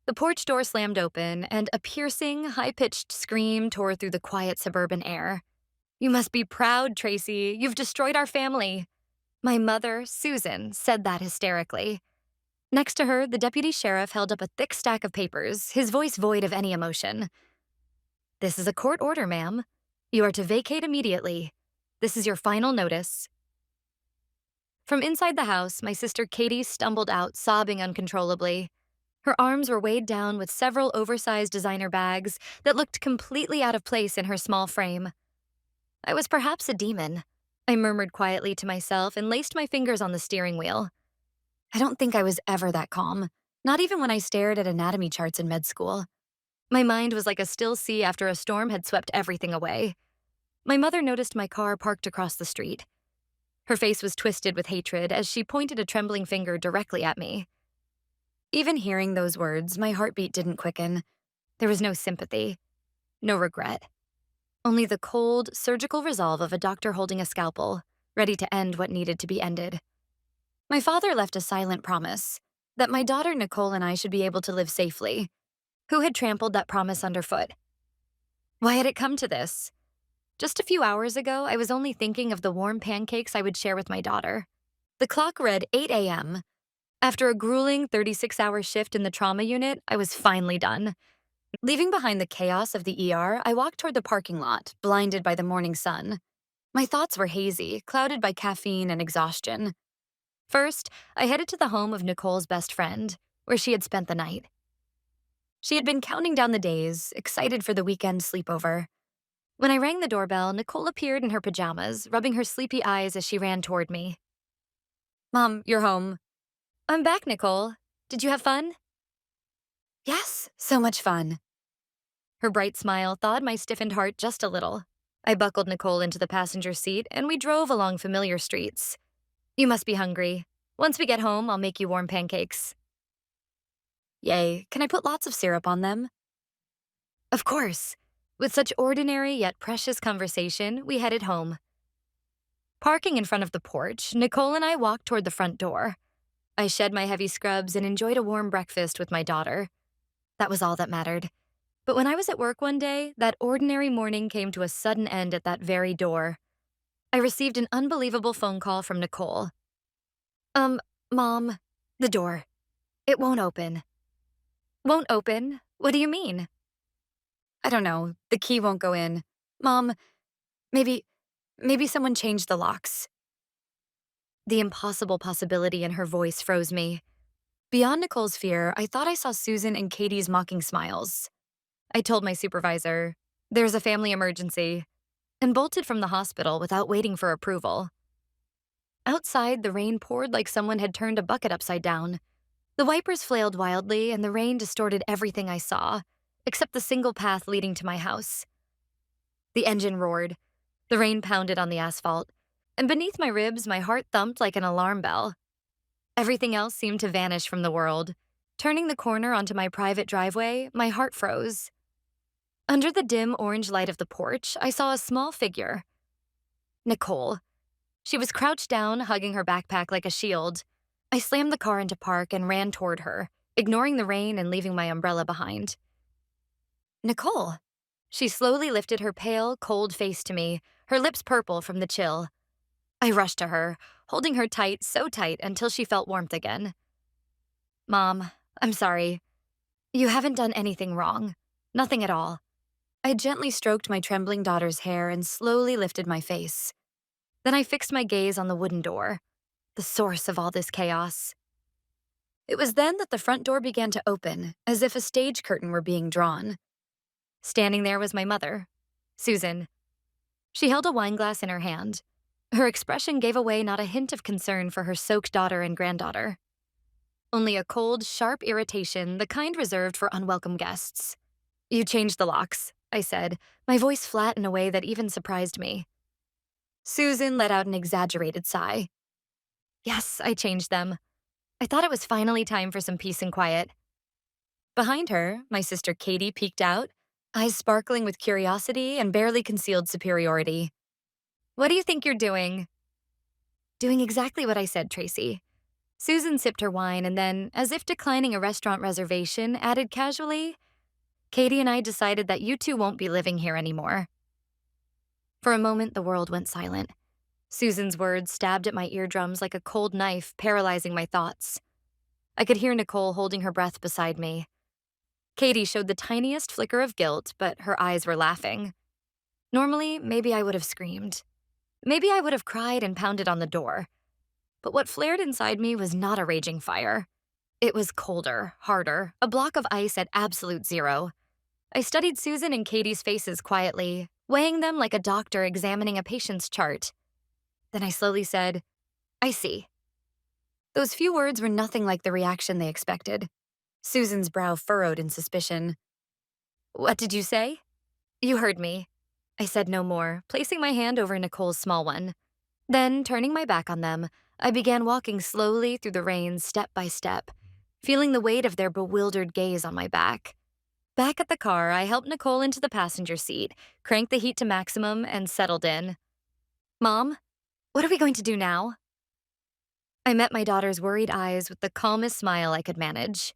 The porch door slammed open, and a piercing, high-pitched scream tore through the quiet suburban air. "You must be proud, Tracy. You've destroyed our family." My mother, Susan, said that hysterically. Next to her, the deputy sheriff held up a thick stack of papers, his voice void of any emotion. "This is a court order, ma'am. You are to vacate immediately. This is your final notice." From inside the house, my sister Katie stumbled out, sobbing uncontrollably. Her arms were weighed down with several oversized designer bags that looked completely out of place in her small frame. I was perhaps a demon, I murmured quietly to myself and laced my fingers on the steering wheel. I don't think I was ever that calm, not even when I stared at anatomy charts in med school. My mind was like a still sea after a storm had swept everything away. My mother noticed my car parked across the street. Her face was twisted with hatred as she pointed a trembling finger directly at me. Even hearing those words, my heartbeat didn't quicken. There was no sympathy, no regret. Only the cold, surgical resolve of a doctor holding a scalpel, ready to end what needed to be ended. My father left a silent promise that my daughter Nicole and I should be able to live safely. Who had trampled that promise underfoot? Why had it come to this? Just a few hours ago, I was only thinking of the warm pancakes I would share with my daughter. The clock read 8 a.m. After a grueling 36-hour shift in the trauma unit, I was finally done. Leaving behind the chaos of the ER, I walked toward the parking lot, blinded by the morning sun. My thoughts were hazy, clouded by caffeine and exhaustion. First, I headed to the home of Nicole's best friend, where she had spent the night. She had been counting down the days, excited for the weekend sleepover. When I rang the doorbell, Nicole appeared in her pajamas, rubbing her sleepy eyes as she ran toward me. "Mom, you're home." "I'm back, Nicole. Did you have fun?" "Yes, so much fun." Her bright smile thawed my stiffened heart just a little. I buckled Nicole into the passenger seat, and we drove along familiar streets. "You must be hungry. Once we get home, I'll make you warm pancakes." "Yay, can I put lots of syrup on them?" "Of course." With such ordinary yet precious conversation, we headed home. Parking in front of the porch, Nicole and I walked toward the front door. I shed my heavy scrubs and enjoyed a warm breakfast with my daughter. That was all that mattered. But when I was at work one day, that ordinary morning came to a sudden end at that very door. I received an unbelievable phone call from Nicole. Mom, the door. It won't open." "Won't open? What do you mean?" "I don't know. The key won't go in. Mom, maybe, maybe someone changed the locks." The impossible possibility in her voice froze me. Beyond Nicole's fear, I thought I saw Susan and Katie's mocking smiles. I told my supervisor, "There's a family emergency," and bolted from the hospital without waiting for approval. Outside, the rain poured like someone had turned a bucket upside down. The wipers flailed wildly, and the rain distorted everything I saw, except the single path leading to my house. The engine roared. The rain pounded on the asphalt, and beneath my ribs, my heart thumped like an alarm bell. Everything else seemed to vanish from the world. Turning the corner onto my private driveway, my heart froze. Under the dim orange light of the porch, I saw a small figure. Nicole. She was crouched down, hugging her backpack like a shield. I slammed the car into park and ran toward her, ignoring the rain and leaving my umbrella behind. "Nicole." She slowly lifted her pale, cold face to me, her lips purple from the chill. I rushed to her, holding her tight, so tight until she felt warmth again. "Mom, I'm sorry. You haven't done anything wrong. Nothing at all." I gently stroked my trembling daughter's hair and slowly lifted my face. Then I fixed my gaze on the wooden door, the source of all this chaos. It was then that the front door began to open, as if a stage curtain were being drawn. Standing there was my mother, Susan. She held a wineglass in her hand. Her expression gave away not a hint of concern for her soaked daughter and granddaughter. Only a cold, sharp irritation, the kind reserved for unwelcome guests. "You changed the locks," I said, my voice flat in a way that even surprised me. Susan let out an exaggerated sigh. "Yes, I changed them. I thought it was finally time for some peace and quiet." Behind her, my sister Katie peeked out, eyes sparkling with curiosity and barely concealed superiority. "What do you think you're doing?" "Doing exactly what I said, Tracy. Susan sipped her wine and then, as if declining a restaurant reservation, added casually, Katie and I decided that you two won't be living here anymore. For a moment, the world went silent. Susan's words stabbed at my eardrums like a cold knife, paralyzing my thoughts. I could hear Nicole holding her breath beside me. Katie showed the tiniest flicker of guilt, but her eyes were laughing. Normally, maybe I would have screamed. Maybe I would have cried and pounded on the door. But what flared inside me was not a raging fire. It was colder, harder, a block of ice at absolute zero. I studied Susan and Katie's faces quietly, weighing them like a doctor examining a patient's chart. Then I slowly said, I see. Those few words were nothing like the reaction they expected. Susan's brow furrowed in suspicion. What did you say? You heard me. I said no more, placing my hand over Nicole's small one. Then, turning my back on them, I began walking slowly through the rain step by step, feeling the weight of their bewildered gaze on my back. Back at the car, I helped Nicole into the passenger seat, cranked the heat to maximum, and settled in. Mom, what are we going to do now? I met my daughter's worried eyes with the calmest smile I could manage.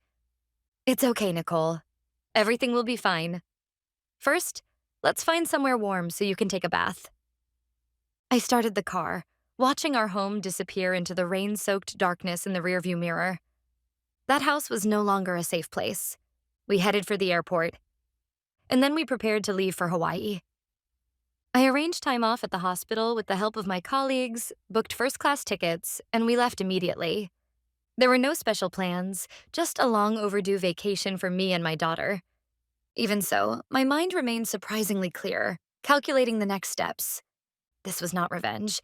It's okay, Nicole. Everything will be fine. First, let's find somewhere warm so you can take a bath. I started the car, watching our home disappear into the rain-soaked darkness in the rearview mirror. That house was no longer a safe place. We headed for the airport, and then we prepared to leave for Hawaii. I arranged time off at the hospital with the help of my colleagues, booked first-class tickets, and we left immediately. There were no special plans, just a long overdue vacation for me and my daughter. Even so, my mind remained surprisingly clear, calculating the next steps. This was not revenge.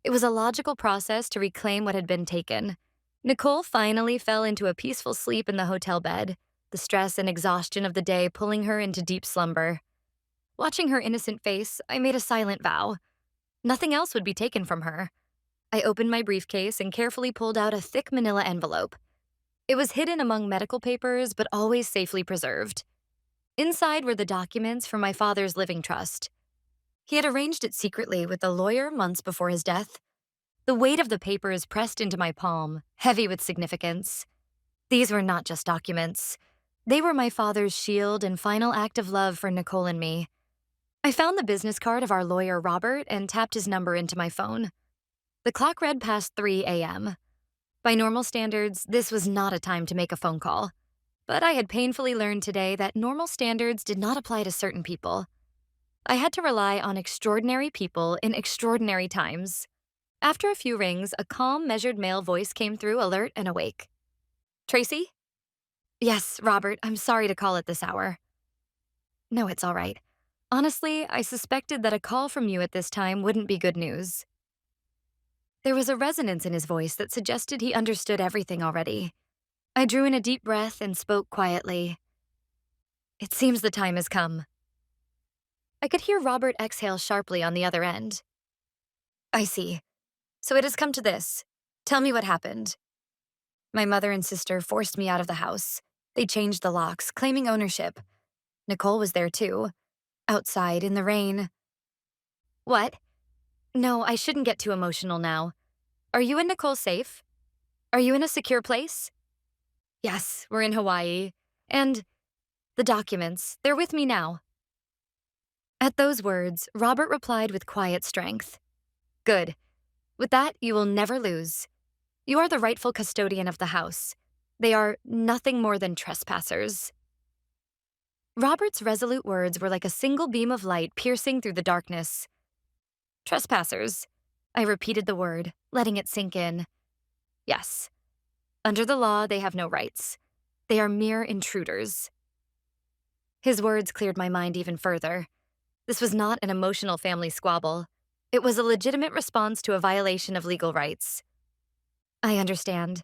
It was a logical process to reclaim what had been taken. Nicole finally fell into a peaceful sleep in the hotel bed, the stress and exhaustion of the day pulling her into deep slumber. Watching her innocent face, I made a silent vow. Nothing else would be taken from her. I opened my briefcase and carefully pulled out a thick manila envelope. It was hidden among medical papers, but always safely preserved. Inside were the documents for my father's living trust. He had arranged it secretly with a lawyer months before his death. The weight of the papers pressed into my palm, heavy with significance. These were not just documents. They were my father's shield and final act of love for Nicole and me. I found the business card of our lawyer, Robert, and tapped his number into my phone. The clock read past 3 a.m. By normal standards, this was not a time to make a phone call. But I had painfully learned today that normal standards did not apply to certain people. I had to rely on extraordinary people in extraordinary times. After a few rings, a calm, measured male voice came through, alert and awake. Tracy? Yes, Robert, I'm sorry to call at this hour. No, it's all right. Honestly, I suspected that a call from you at this time wouldn't be good news. There was a resonance in his voice that suggested he understood everything already. I drew in a deep breath and spoke quietly. It seems the time has come. I could hear Robert exhale sharply on the other end. I see. So it has come to this. Tell me what happened. My mother and sister forced me out of the house. They changed the locks, claiming ownership. Nicole was there too. Outside, in the rain. What? No, I shouldn't get too emotional now. Are you and Nicole safe? Are you in a secure place? Yes, we're in Hawaii. And the documents, they're with me now. At those words, Robert replied with quiet strength. Good. With that, you will never lose. You are the rightful custodian of the house. They are nothing more than trespassers. Robert's resolute words were like a single beam of light piercing through the darkness. Trespassers. I repeated the word, letting it sink in. Yes. Under the law, they have no rights. They are mere intruders. His words cleared my mind even further. This was not an emotional family squabble. It was a legitimate response to a violation of legal rights. I understand.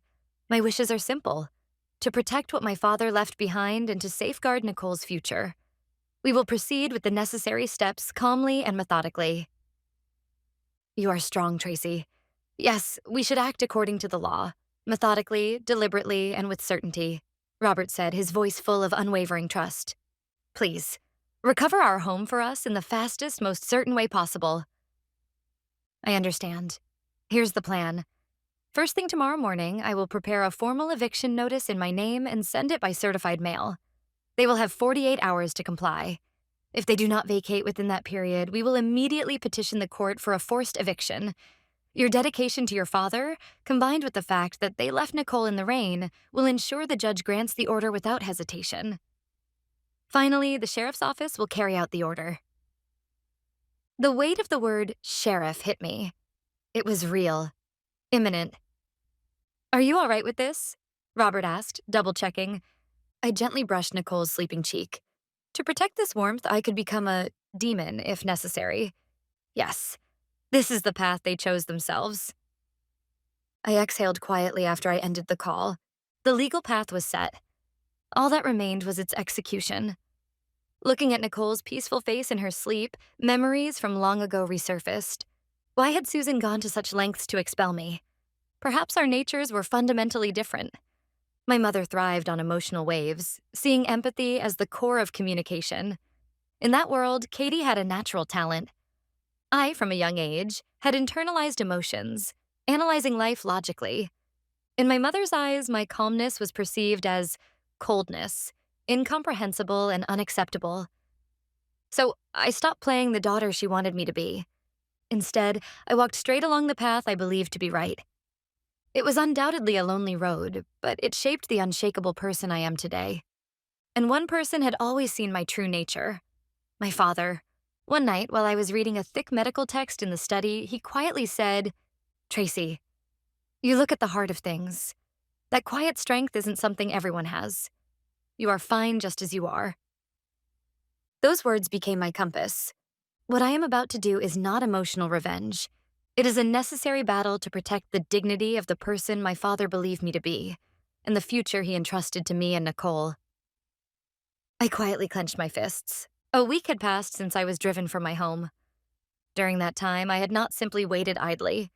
My wishes are simple. To protect what my father left behind and to safeguard Nicole's future. We will proceed with the necessary steps calmly and methodically. You are strong, Tracy. Yes, we should act according to the law. Methodically, deliberately, and with certainty, Robert said, his voice full of unwavering trust. Please, recover our home for us in the fastest, most certain way possible. I understand. Here's the plan. First thing tomorrow morning, I will prepare a formal eviction notice in my name and send it by certified mail. They will have 48 hours to comply. If they do not vacate within that period, we will immediately petition the court for a forced eviction. Your dedication to your father, combined with the fact that they left Nicole in the rain, will ensure the judge grants the order without hesitation. Finally, the sheriff's office will carry out the order. The weight of the word sheriff hit me. It was real. Imminent. Are you all right with this? Robert asked, double-checking. I gently brushed Nicole's sleeping cheek. To protect this warmth, I could become a demon if necessary. Yes, this is the path they chose themselves. I exhaled quietly after I ended the call. The legal path was set. All that remained was its execution. Looking at Nicole's peaceful face in her sleep, memories from long ago resurfaced. Why had Susan gone to such lengths to expel me? Perhaps our natures were fundamentally different. My mother thrived on emotional waves, seeing empathy as the core of communication. In that world, Katie had a natural talent. I, from a young age, had internalized emotions, analyzing life logically. In my mother's eyes, my calmness was perceived as coldness, incomprehensible and unacceptable. So I stopped playing the daughter she wanted me to be. Instead, I walked straight along the path I believed to be right. It was undoubtedly a lonely road, but it shaped the unshakable person I am today. And one person had always seen my true nature: my father. One night, while I was reading a thick medical text in the study, he quietly said, "Tracy, you look at the heart of things. That quiet strength isn't something everyone has. You are fine just as you are." Those words became my compass. What I am about to do is not emotional revenge. It is a necessary battle to protect the dignity of the person my father believed me to be, and the future he entrusted to me and Nicole. I quietly clenched my fists. A week had passed since I was driven from my home. During that time, I had not simply waited idly.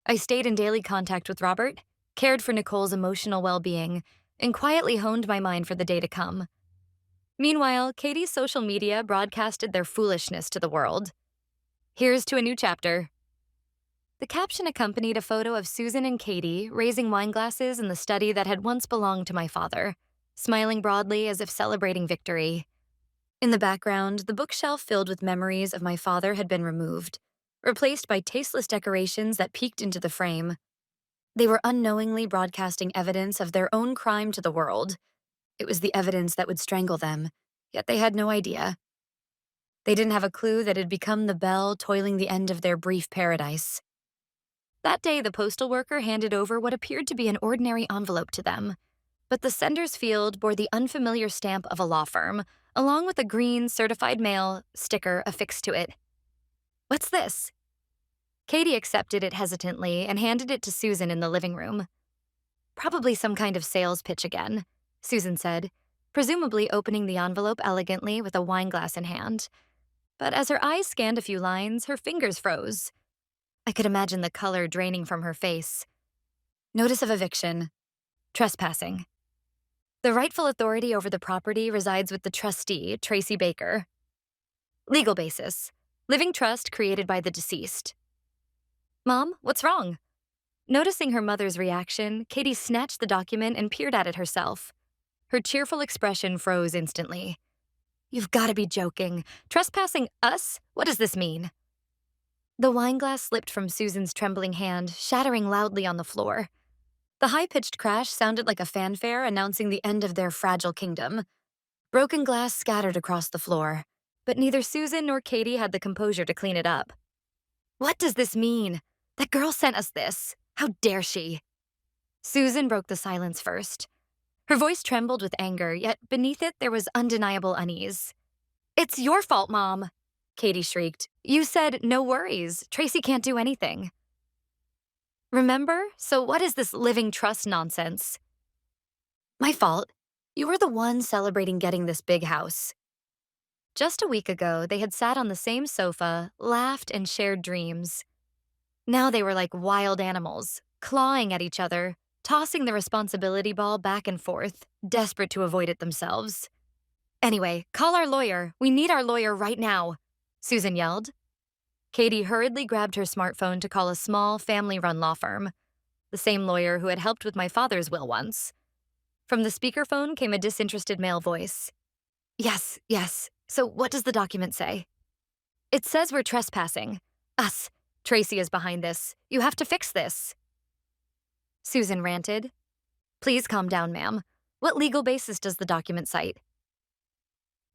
I stayed in daily contact with Robert, cared for Nicole's emotional well-being, and quietly honed my mind for the day to come. Meanwhile, Katie's social media broadcasted their foolishness to the world. Here's to a new chapter. The caption accompanied a photo of Susan and Katie raising wine glasses in the study that had once belonged to my father, smiling broadly as if celebrating victory. In the background, the bookshelf filled with memories of my father had been removed, replaced by tasteless decorations that peeked into the frame. They were unknowingly broadcasting evidence of their own crime to the world. It was the evidence that would strangle them, yet they had no idea. They didn't have a clue that it had become the bell tolling the end of their brief paradise. That day, the postal worker handed over what appeared to be an ordinary envelope to them, but the sender's field bore the unfamiliar stamp of a law firm, along with a green certified mail sticker affixed to it. "What's this?" Katie accepted it hesitantly and handed it to Susan in the living room. "Probably some kind of sales pitch again," Susan said, presumably opening the envelope elegantly with a wine glass in hand. But as her eyes scanned a few lines, her fingers froze. I could imagine the color draining from her face. Notice of eviction. Trespassing. The rightful authority over the property resides with the trustee, Tracy Baker. Legal basis. Living trust created by the deceased. "Mom, what's wrong?" Noticing her mother's reaction, Katie snatched the document and peered at it herself. Her cheerful expression froze instantly. "You've got to be joking. Trespassing us? What does this mean?" The wine glass slipped from Susan's trembling hand, shattering loudly on the floor. The high-pitched crash sounded like a fanfare announcing the end of their fragile kingdom. Broken glass scattered across the floor, but neither Susan nor Katie had the composure to clean it up. "What does this mean? That girl sent us this. How dare she?" Susan broke the silence first. Her voice trembled with anger, yet beneath it there was undeniable unease. "It's your fault, Mom," Katie shrieked. "You said, no worries. Tracy can't do anything." "Remember? So what is this living trust nonsense?" "My fault. You were the one celebrating getting this big house." Just a week ago, they had sat on the same sofa, laughed, and shared dreams. Now they were like wild animals, clawing at each other, tossing the responsibility ball back and forth, desperate to avoid it themselves. "Anyway, call our lawyer. We need our lawyer right now," Susan yelled. Katie hurriedly grabbed her smartphone to call a small, family-run law firm. the same lawyer who had helped with my father's will once. From the speakerphone came a disinterested male voice. Yes, yes. So what does the document say? It says we're trespassing. Us. Tracy is behind this. You have to fix this. Susan ranted. Please calm down, ma'am. What legal basis does the document cite?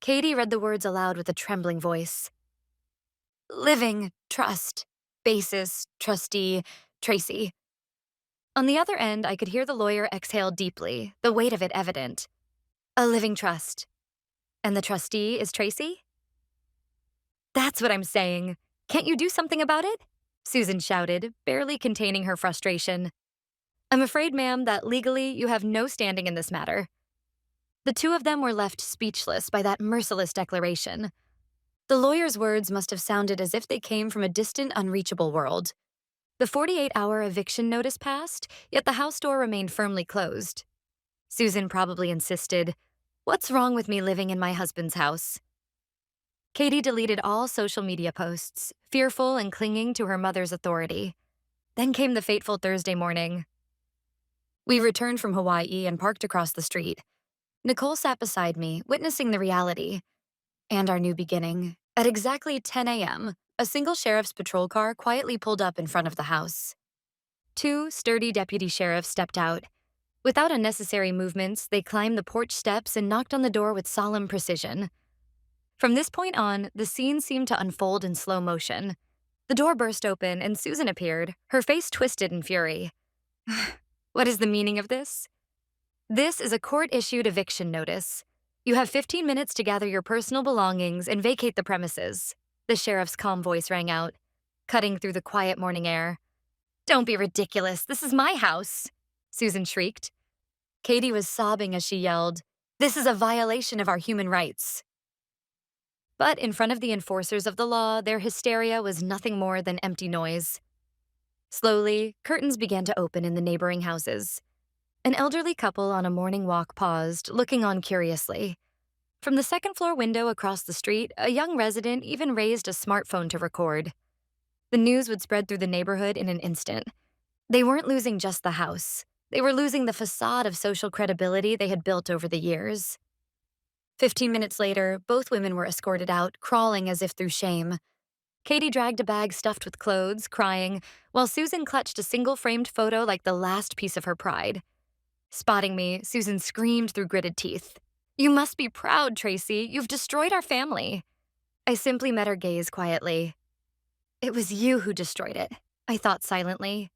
Katie read the words aloud with a trembling voice. Living, trust, basis, trustee, Tracy. On the other end, I could hear the lawyer exhale deeply, the weight of it evident. A living trust. And the trustee is Tracy? That's what I'm saying. Can't you do something about it? Susan shouted, barely containing her frustration. I'm afraid, ma'am, that legally you have no standing in this matter. The two of them were left speechless by that merciless declaration. The lawyer's words must have sounded as if they came from a distant, unreachable world. The 48-hour eviction notice passed, yet the house door remained firmly closed. Susan probably insisted, "What's wrong with me living in my husband's house?" Katie deleted all social media posts, fearful and clinging to her mother's authority. Then came the fateful Thursday morning. We returned from Hawaii and parked across the street. Nicole sat beside me, witnessing the reality and our new beginning. At exactly 10 a.m., a single sheriff's patrol car quietly pulled up in front of the house. Two sturdy deputy sheriffs stepped out. Without unnecessary movements, they climbed the porch steps and knocked on the door with solemn precision. From this point on, the scene seemed to unfold in slow motion. The door burst open and Susan appeared, her face twisted in fury. What is the meaning of this? This is a court-issued eviction notice. You have 15 minutes to gather your personal belongings and vacate the premises. The sheriff's calm voice rang out, cutting through the quiet morning air. Don't be ridiculous. This is my house, Susan shrieked. Katie was sobbing as she yelled, This is a violation of our human rights. But in front of the enforcers of the law, their hysteria was nothing more than empty noise. Slowly, curtains began to open in the neighboring houses. An elderly couple on a morning walk paused, looking on curiously. From the second-floor window across the street, a young resident even raised a smartphone to record. The news would spread through the neighborhood in an instant. They weren't losing just the house. They were losing the facade of social credibility they had built over the years. 15 minutes later, both women were escorted out, crawling as if through shame. Katie dragged a bag stuffed with clothes, crying, while Susan clutched a single-framed photo like the last piece of her pride. Spotting me, Susan screamed through gritted teeth. You must be proud, Tracy. You've destroyed our family. I simply met her gaze quietly. It was you who destroyed it, I thought silently.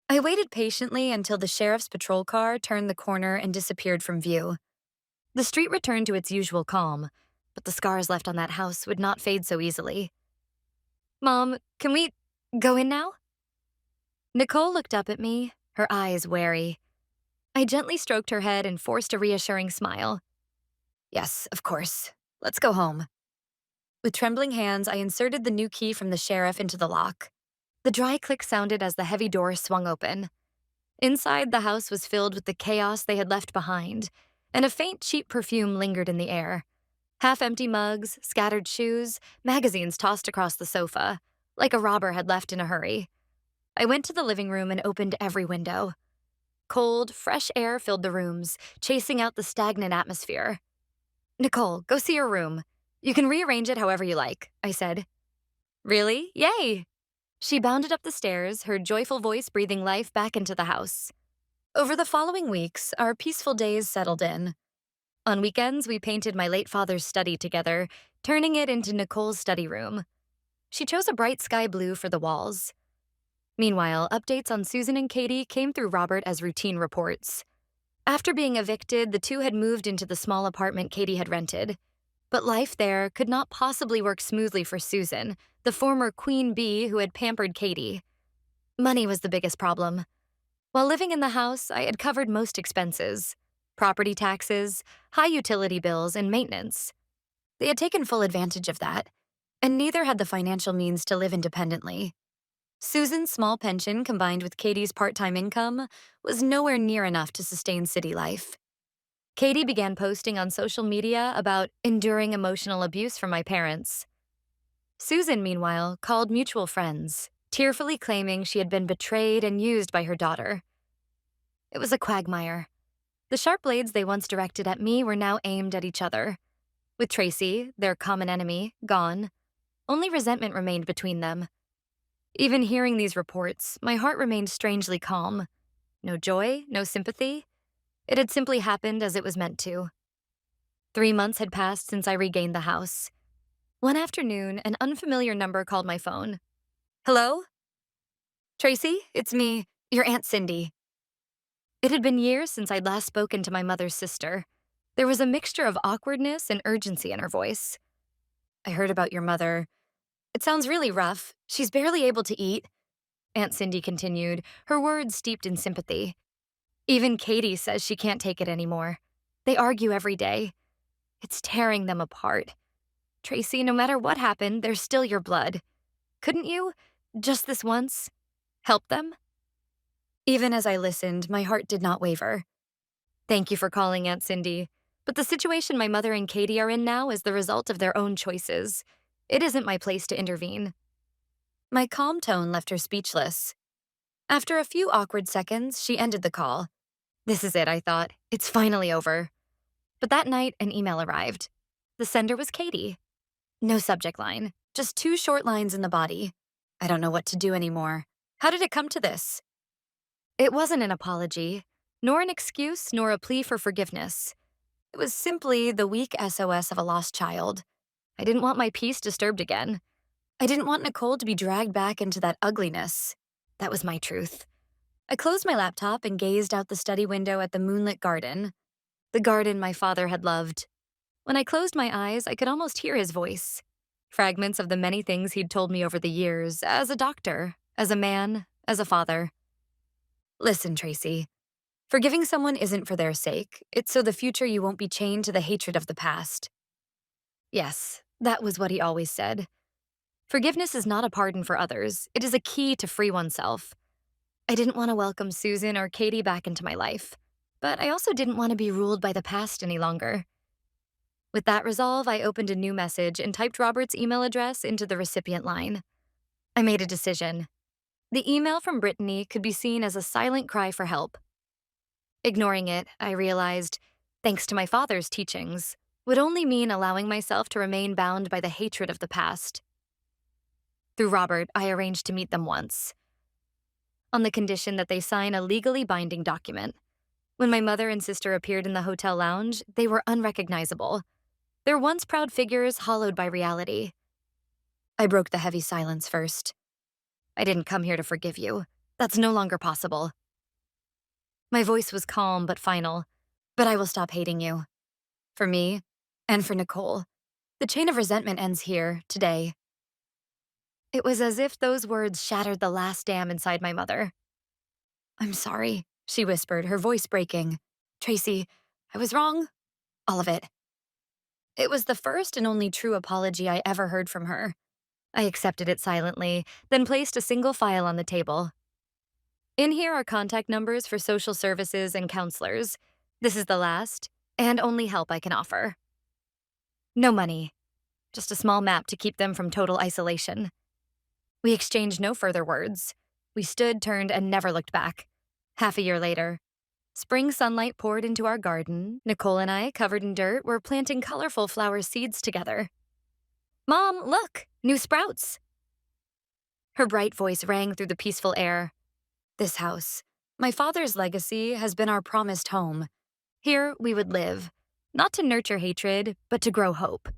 I waited patiently until the sheriff's patrol car turned the corner and disappeared from view. The street returned to its usual calm, but the scars left on that house would not fade so easily. Mom, can we go in now? Nicole looked up at me, her eyes wary. I gently stroked her head and forced a reassuring smile. Yes, of course. Let's go home. With trembling hands, I inserted the new key from the sheriff into the lock. The dry click sounded as the heavy door swung open. Inside, the house was filled with the chaos they had left behind, and a faint, cheap perfume lingered in the air. Half-empty mugs, scattered shoes, magazines tossed across the sofa, like a robber had left in a hurry. I went to the living room and opened every window. Cold, fresh air filled the rooms, chasing out the stagnant atmosphere. Nicole, go see your room. You can rearrange it however you like, I said. Really? Yay! She bounded up the stairs, her joyful voice breathing life back into the house. Over the following weeks, our peaceful days settled in. On weekends, we painted my late father's study together, turning it into Nicole's study room. She chose a bright sky blue for the walls. Meanwhile, updates on Susan and Katie came through Robert as routine reports. After being evicted, the two had moved into the small apartment Katie had rented. But life there could not possibly work smoothly for Susan, the former queen bee who had pampered Katie. Money was the biggest problem. While living in the house, I had covered most expenses: property taxes, high utility bills, and maintenance. They had taken full advantage of that, and neither had the financial means to live independently. Susan's small pension combined with Katie's part-time income was nowhere near enough to sustain city life. Katie began posting on social media about enduring emotional abuse from my parents. Susan, meanwhile, called mutual friends, tearfully claiming she had been betrayed and used by her daughter. It was a quagmire. The sharp blades they once directed at me were now aimed at each other. With Tracy, their common enemy, gone, only resentment remained between them. Even hearing these reports, my heart remained strangely calm. No joy, no sympathy. It had simply happened as it was meant to. 3 months had passed since I regained the house. One afternoon, an unfamiliar number called my phone. Hello? Tracy, it's me, your Aunt Cindy. It had been years since I'd last spoken to my mother's sister. There was a mixture of awkwardness and urgency in her voice. I heard about your mother. It sounds really rough. She's barely able to eat, Aunt Cindy continued, her words steeped in sympathy. Even Katie says she can't take it anymore. They argue every day. It's tearing them apart. Tracy, no matter what happened, they're still your blood. Couldn't you, just this once, help them? Even as I listened, my heart did not waver. Thank you for calling, Aunt Cindy. But the situation my mother and Katie are in now is the result of their own choices. It isn't my place to intervene. My calm tone left her speechless. After a few awkward seconds, she ended the call. This is it, I thought. It's finally over. But that night, an email arrived. The sender was Katie. No subject line, just 2 short lines in the body. I don't know what to do anymore. How did it come to this? It wasn't an apology, nor an excuse, nor a plea for forgiveness. It was simply the weak SOS of a lost child. I didn't want my peace disturbed again. I didn't want Nicole to be dragged back into that ugliness. That was my truth. I closed my laptop and gazed out the study window at the moonlit garden. The garden my father had loved. When I closed my eyes, I could almost hear his voice. Fragments of the many things he'd told me over the years, as a doctor, as a man, as a father. Listen, Tracy. Forgiving someone isn't for their sake. It's so the future you won't be chained to the hatred of the past. Yes, that was what he always said. Forgiveness is not a pardon for others. It is a key to free oneself. I didn't want to welcome Susan or Katie back into my life, but I also didn't want to be ruled by the past any longer. With that resolve, I opened a new message and typed Robert's email address into the recipient line. I made a decision. The email from Brittany could be seen as a silent cry for help. Ignoring it, I realized, thanks to my father's teachings, would only mean allowing myself to remain bound by the hatred of the past. Through Robert, I arranged to meet them once, on the condition that they sign a legally binding document. When my mother and sister appeared in the hotel lounge, they were unrecognizable, their once proud figures hollowed by reality. I broke the heavy silence first. I didn't come here to forgive you. That's no longer possible. My voice was calm but final, but I will stop hating you. For me, and for Nicole. The chain of resentment ends here, today. It was as if those words shattered the last dam inside my mother. I'm sorry, she whispered, her voice breaking. Tracy, I was wrong. All of it. It was the first and only true apology I ever heard from her. I accepted it silently, then placed a single file on the table. In here are contact numbers for social services and counselors. This is the last and only help I can offer. No money, just a small map to keep them from total isolation. We exchanged no further words. We stood, turned, and never looked back. Half a year later, spring sunlight poured into our garden. Nicole and I, covered in dirt, were planting colorful flower seeds together. Mom, look, new sprouts. Her bright voice rang through the peaceful air. This house, my father's legacy, has been our promised home. Here we would live, not to nurture hatred, but to grow hope.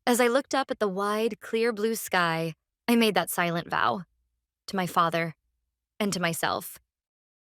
As I looked up at the wide, clear blue sky, I made that silent vow. To my father, and to myself.